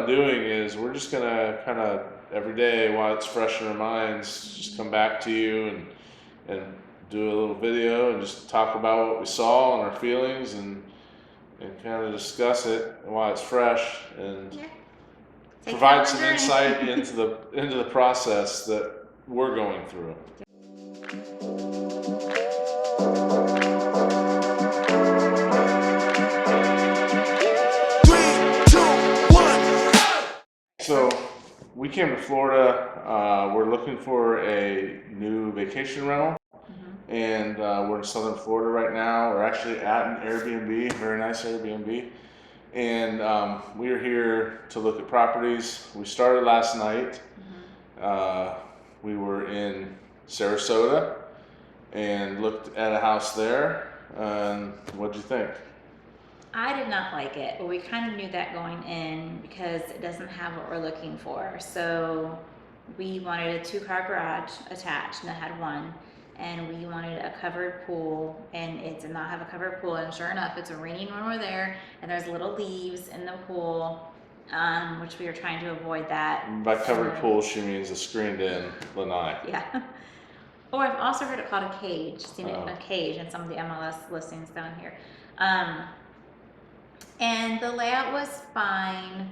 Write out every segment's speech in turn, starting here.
on doing is we're just gonna kind of every day while it's fresh in our minds, just come back to you and do a little video and just talk about what we saw and our feelings and kind of discuss it while it's fresh and Yeah. provide some insight into the process that we're going through. So we came to Florida. We're looking for a new vacation rental, and we're in Southern Florida right now. We're actually at an Airbnb, very nice Airbnb, and we are here to look at properties. We started last night. We were in Sarasota and looked at a house there. And what did you think? I did not like it, but we kind of knew that going in because it doesn't have what we're looking for. So we wanted a 2-car garage attached, and it had one. And we wanted a covered pool, and it did not have a covered pool. And sure enough, it's raining when we're there, and there's little leaves in the pool, which we were trying to avoid that. By covered pool, she means a screened-in lanai. Yeah. Oh, I've also heard it called a cage. Seen it in a cage in some of the MLS listings down here. And the layout was fine.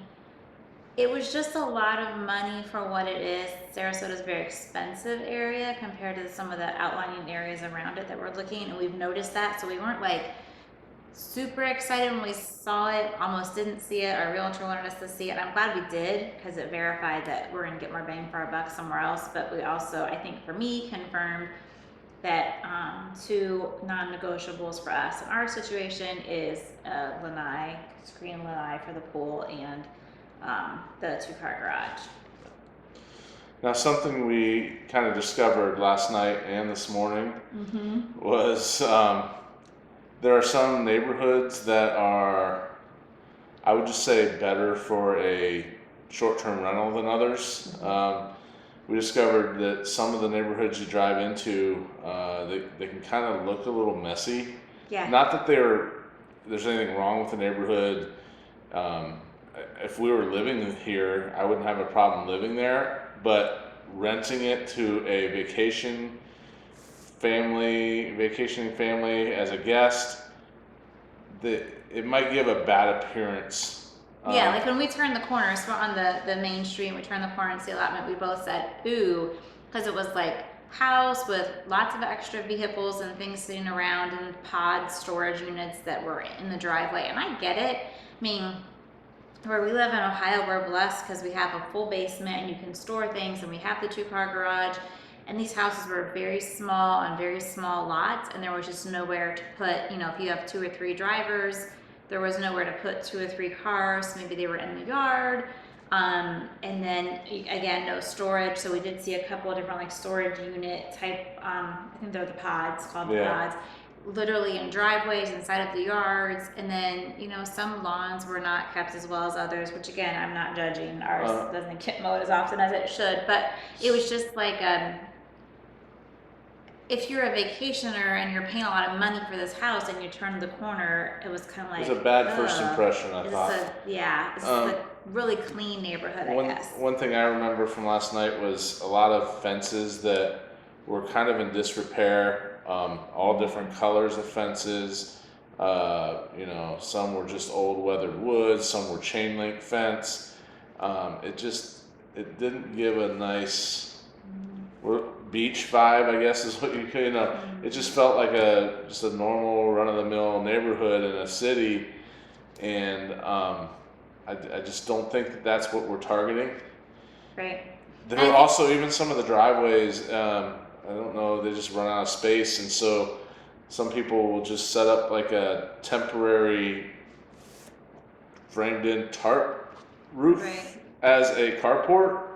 It was just a lot of money for what it is. Sarasota is a very expensive area compared to some of the outlying areas around it that we're looking, and we've noticed that. So we weren't like super excited when we saw it, almost didn't see it. Our realtor wanted us to see it. I'm glad we did because it verified that we're going to get more bang for our buck somewhere else. But we also, I think for me, confirmed that 2 non-negotiables for us in our situation is a lanai, screen lanai for the pool, and the 2-car garage. Now, something we kind of discovered last night and this morning was there are some neighborhoods that are, I would just say, better for a short-term rental than others. We discovered that some of the neighborhoods you drive into, they can kind of look a little messy. Yeah. Not that there's anything wrong with the neighborhood. If we were living here, I wouldn't have a problem living there, but renting it to a vacationing family as a guest, it might give a bad appearance. Yeah, like when we turned the corner, so we're on the main street, and we turned the corner and see allotment, we both said, ooh, because it was like house with lots of extra vehicles and things sitting around and pod storage units that were in the driveway. And I get it. I mean, where we live in Ohio, we're blessed because we have a full basement and you can store things, and we have the 2-car garage. And these houses were very small on very small lots, and there was just nowhere to put, if you have 2 or 3 drivers, there was nowhere to put 2 or 3 cars. Maybe they were in the yard. And then again, no storage. So we did see a couple of different like storage unit type, I think they're the pods, called the pods, literally in driveways inside of the yards. And then, some lawns were not kept as well as others, which again, I'm not judging. Ours doesn't get mowed as often as it should, but it was just like, if you're a vacationer and you're paying a lot of money for this house and you turn the corner, it was kind of like... It was a bad first impression, I thought. It's a really clean neighborhood, I guess. One thing I remember from last night was a lot of fences that were kind of in disrepair, all different colors of fences. Some were just old weathered wood, some were chain link fence. It didn't give a nice... beach vibe, I guess is what you could, It just felt like just a normal run-of-the-mill neighborhood in a city, and I just don't think that that's what we're targeting. Right. There were also even some of the driveways, I don't know, they just run out of space, and so some people will just set up like a temporary framed-in tarp roof as a carport.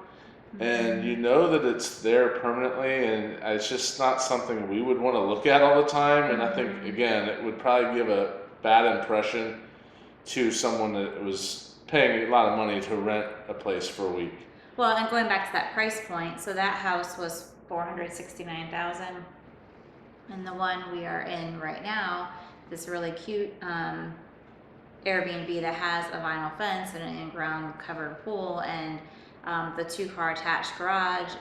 And that it's there permanently, and it's just not something we would want to look at all the time. And I think, again, it would probably give a bad impression to someone that was paying a lot of money to rent a place for a week. Well, and going back to that price point, so that house was $469,000, and the one we are in right now, this really cute Airbnb that has a vinyl fence and an in-ground covered pool and the 2-car attached garage.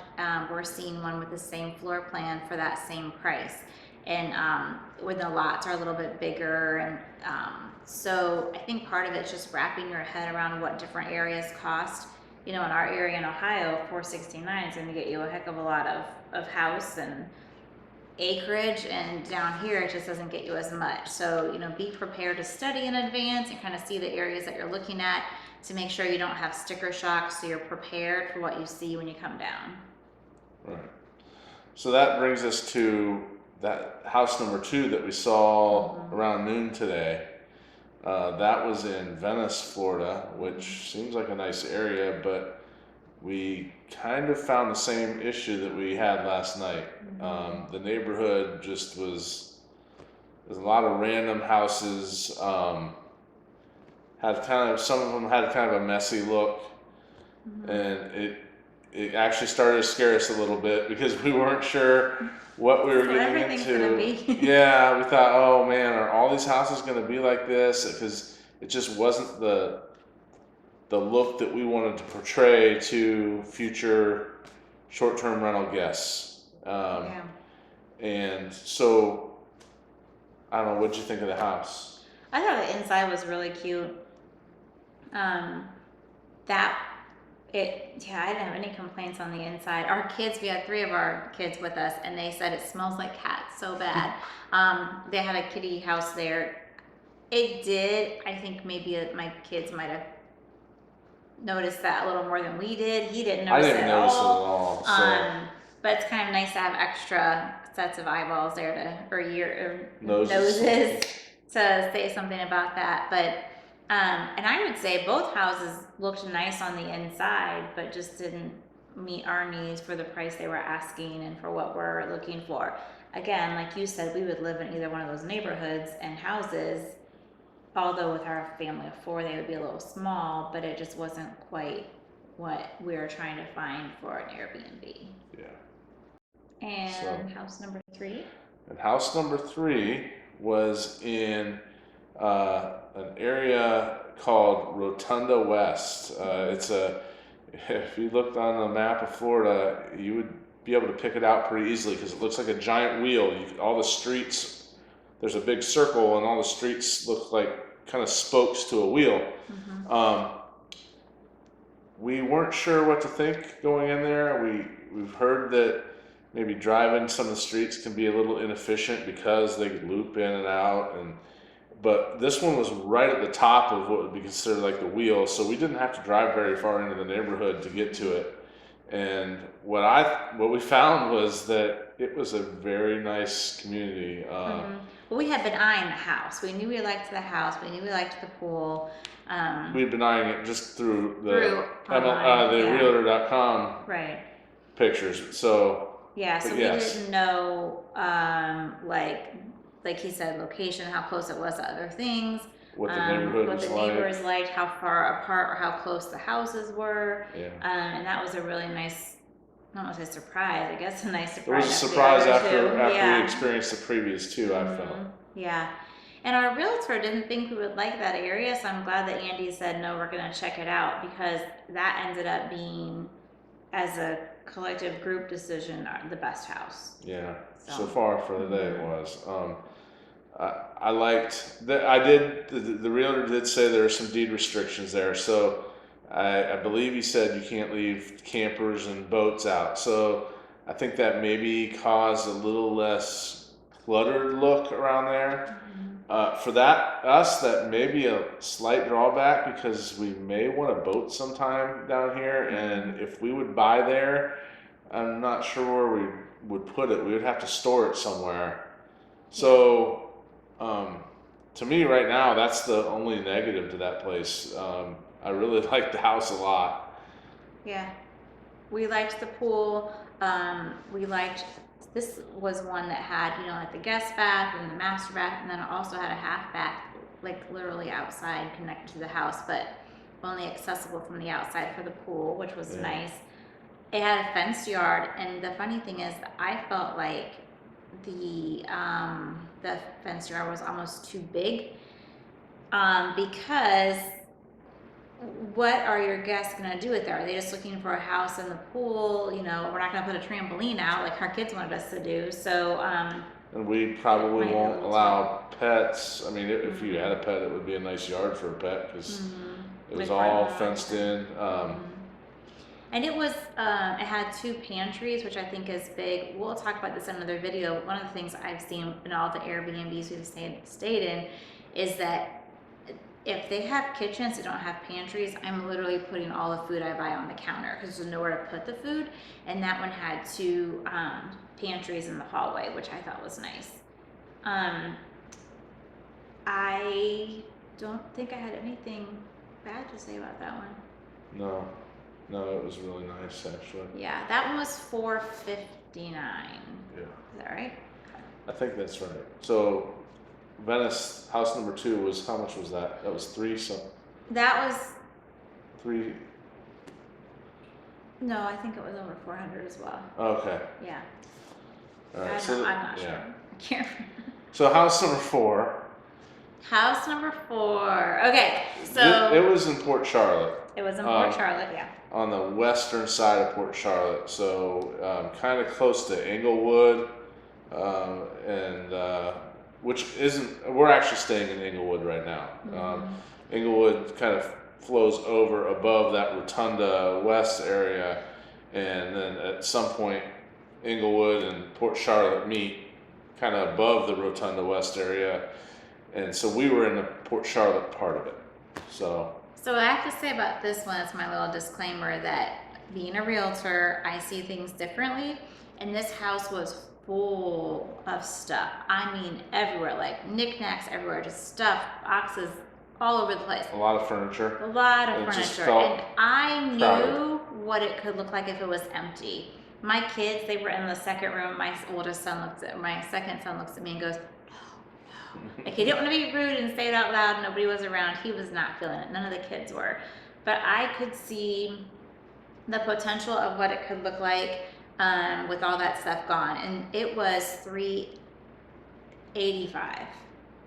We're seeing one with the same floor plan for that same price. And when the lots are a little bit bigger, and so I think part of it's just wrapping your head around what different areas cost. You know, in our area in Ohio, 469 is going to get you a heck of a lot of house and acreage, and down here it just doesn't get you as much. So, you know, be prepared to study in advance and kind of see the areas that you're looking at to make sure you don't have sticker shock, so you're prepared for what you see when you come down. Right. So that brings us to that house number 2 that we saw around noon today. That was in Venice, Florida, which seems like a nice area, but we kind of found the same issue that we had last night. The neighborhood just there's a lot of random houses, had kind of, some of them had kind of a messy look, and it actually started to scare us a little bit because we weren't sure what we were So getting everything's gonna into. be. Yeah, we thought, oh man, are all these houses going to be like this? Because it just wasn't the look that we wanted to portray to future short-term rental guests. Yeah. And so, I don't know, what'd you think of the house? I thought the inside was really cute. I didn't have any complaints on the inside. Our kids, we had 3 of our kids with us, and they said it smells like cats so bad. They had a kitty house there. It did. I think maybe my kids might have noticed that a little more than we did. He didn't I notice didn't it at notice it at all. all. So But it's kind of nice to have extra sets of eyeballs there or Noses. noses to say something about that. But and I would say both houses looked nice on the inside, but just didn't meet our needs for the price they were asking and for what we're looking for. Again, like you said, we would live in either one of those neighborhoods and houses. Although with our family of 4, they would be a little small, but it just wasn't quite what we were trying to find for an Airbnb. yeah. And So- house number 3? And house number 3 was in an area called Rotunda West. If you looked on the map of Florida, you would be able to pick it out pretty easily because it looks like a giant wheel. All the streets, there's a big circle, and all the streets look like kind of spokes to a wheel. We weren't sure what to think going in there. We've heard that maybe driving some of the streets can be a little inefficient because they loop in and out, but this one was right at the top of what would be considered like the wheel, so we didn't have to drive very far into the neighborhood to get to it. And what we found was that it was a very nice community. Well, we had been eyeing the house. We knew we liked the house. We knew we liked the pool. We'd been eyeing it just through the online, yeah. Realtor.com Right. pictures. So Yeah, so but we yes. didn't know, like he said, location, how close it was to other things. What the neighborhood what was the like. neighbors liked, how far apart or how close the houses were. Yeah. And that was a really nice, I don't want to say surprise, I guess a nice It surprise. was a surprise after Yeah. we experienced the previous 2, I felt. Yeah. And our realtor didn't think we would like that area, so I'm glad that Andy said, no, we're going to check it out, because that ended up being, as a collective group decision, the best house. Yeah. So So. far for the day it was. I liked that. The realtor did say there are some deed restrictions there, so I believe he said you can't leave campers and boats out. So I think that maybe caused a little less cluttered look around there. For that may be a slight drawback because we may want a boat sometime down here, and if we would buy there, I'm not sure where we would put it. We would have to store it somewhere. So, to me right now, that's the only negative to that place. I really like the house a lot. Yeah. We liked the pool. This was one that had, like the guest bath and the master bath, and then it also had a half bath, like literally outside connected to the house, but only accessible from the outside for the pool, which was Yeah. nice. It had a fenced yard, and the funny thing is, I felt like the fenced yard was almost too big. Because what are your guests gonna do with it? Are they just looking for a house and the pool? You know, we're not gonna put a trampoline out like our kids wanted us to do. So, And we probably might be a won't little allow pets. I mean, if you had a Mhm. pet, it would be a nice yard for a pet because it was Like front all yard. fenced in. And it was, it had 2 pantries, which I think is big. We'll talk about this in another video. One of the things I've seen in all the Airbnbs we've stayed in is that if they have kitchens that don't have pantries, I'm literally putting all the food I buy on the counter because there's nowhere to put the food. And that one had 2 pantries in the hallway, which I thought was nice. I don't think I had anything bad to say about that one. No, no, it was really nice actually. Yeah, that one was $459. Yeah, Is that right? I think that's right. So Venice house number 2 was how much was that? That was That was three. no, I think it was over 400 as well. Okay, Yeah, all right. I'm not sure. yeah. I can't remember. So house number 4. House number 4. Okay, so It was in Port Charlotte. it was in Port Charlotte. Yeah. On the western side of Port Charlotte, so kind of close to Englewood, and which isn't. We're actually staying in Englewood right now. Englewood kind of flows over above that Rotunda West area, and then at some point, Englewood and Port Charlotte meet, kind of above the Rotunda West area, and so we were in the Port Charlotte part of it. So I have to say about this one, it's my little disclaimer that being a realtor, I see things differently. And this house was full of stuff. I mean, everywhere, like knickknacks everywhere, just stuff, boxes all over the place. a lot of furniture. A lot of It just furniture. felt And I knew crowded. what it could look like if it was empty. My kids, they were in the second room. My second son looks at me and goes, like he didn't want to be rude and say it out loud. Nobody was around. He was not feeling it. None of the kids were. But I could see the potential of what it could look like with all that stuff gone. And it was $385,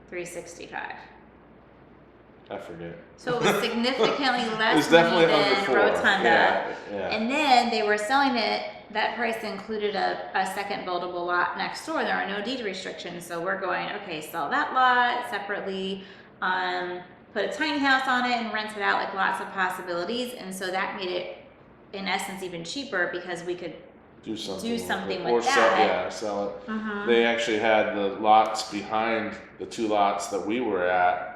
$365. I forget. So it was significantly It less was definitely money under than 4. Rotunda. Yeah. And then they were selling it, that price included a second buildable lot next door. There are no deed restrictions. So we're going, okay, sell that lot separately, put a tiny house on it and rent it out, like lots of possibilities. And so that made it, in essence, even cheaper because we could do something, do something or with sell, that. sell it. They actually had the lots behind the 2 lots that we were at.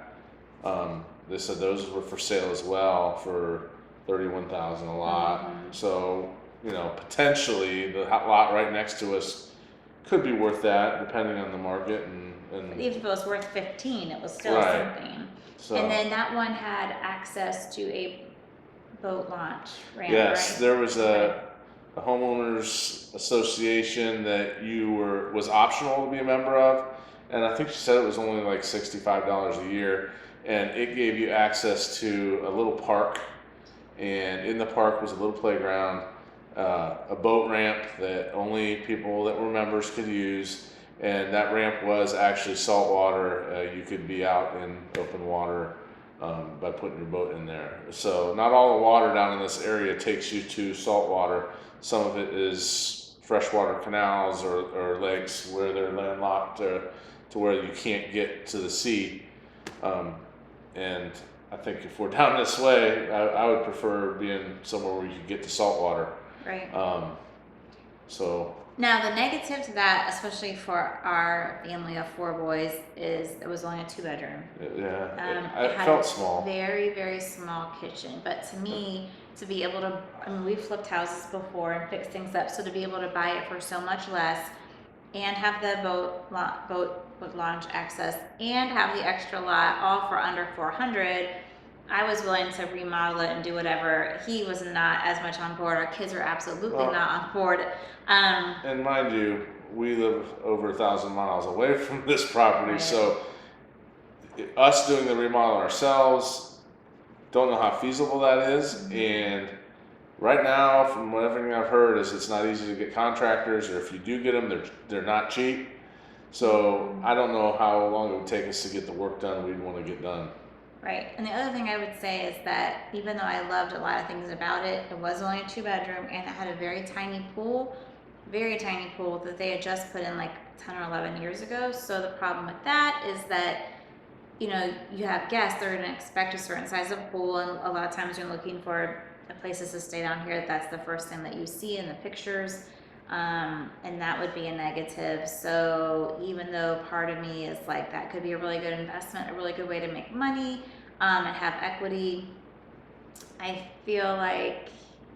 They said those were for sale as well for $31,000 a lot. So potentially the lot right next to us could be worth that, depending on the market and Even if it was worth 15, it was still Right. something. so. And then that one had access to a boat launch ramp, Yes, right? there was a homeowners association that was optional to be a member of, and I think she said it was only like $65 a year, and it gave you access to a little park, and in the park was a little playground, a boat ramp that only people that were members could use, and that ramp was actually salt water. You could be out in open water by putting your boat in there. So not all the water down in this area takes you to salt water. Some of it is freshwater canals or lakes where they're landlocked to where you can't get to the sea. And I think if we're down this way, I would prefer being somewhere where you could get to salt water. Right. So Now, the negative to that, especially for our family of 4 boys, is it was only a 2-bedroom. yeah, It it had felt a small. very, very small kitchen. But to me, to be able to, I mean, we've flipped houses before and fixed things up. So to be able to buy it for so much less and have the boat launch access and have the extra lot all for under 400, I was willing to remodel it and do whatever. He was not as much on board. Our kids are absolutely Well, not on board. And mind you, we live over 1,000 miles away from this property, Right. so us doing the remodel ourselves, don't know how feasible that is. And right now, from everything I've heard, is it's not easy to get contractors, or if you do get them, they're not cheap. So I don't know how long it would take us to get the work done we'd want to get done. Right. And the other thing I would say is that even though I loved a lot of things about it, it was only a 2 bedroom and it had a very tiny pool that they had just put in like 10 or 11 years ago. So the problem with that is that, you know, you have guests, they're going to expect a certain size of pool. And a lot of times you're looking for places to stay down here. That's the first thing that you see in the pictures. And that would be a negative. So even though part of me is like, that could be a really good investment, a really good way to make money, and have equity, I feel like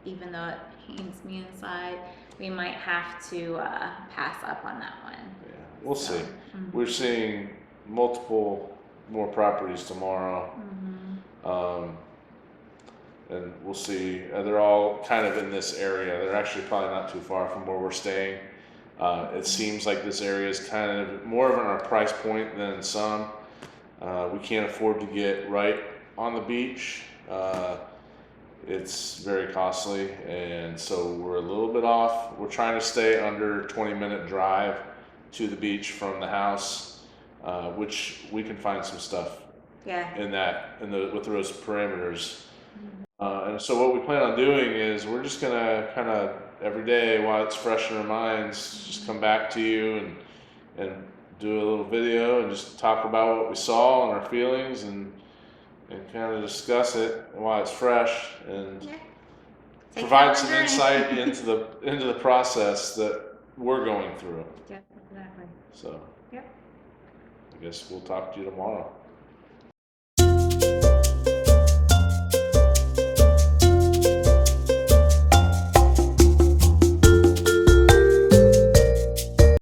even though it pains me inside, we might have to pass up on that one. Yeah, we'll So, see. We're seeing multiple more properties tomorrow. And we'll see. They're all kind of in this area. They're actually probably not too far from where we're staying. It seems like this area is kind of more of our price point than some. We can't afford to get right on the beach. It's very costly, and so we're a little bit off. We're trying to stay under 20-minute drive to the beach from the house, which we can find some stuff yeah. with those parameters. And so what we plan on doing is we're just gonna kind of every day while it's fresh in our minds, just come back to you and do a little video and just talk about what we saw and our feelings and kind of discuss it while it's fresh and Yeah. Take provide that some journey. insight into the process that we're going through. Yeah, exactly. So Yep. I guess we'll talk to you tomorrow.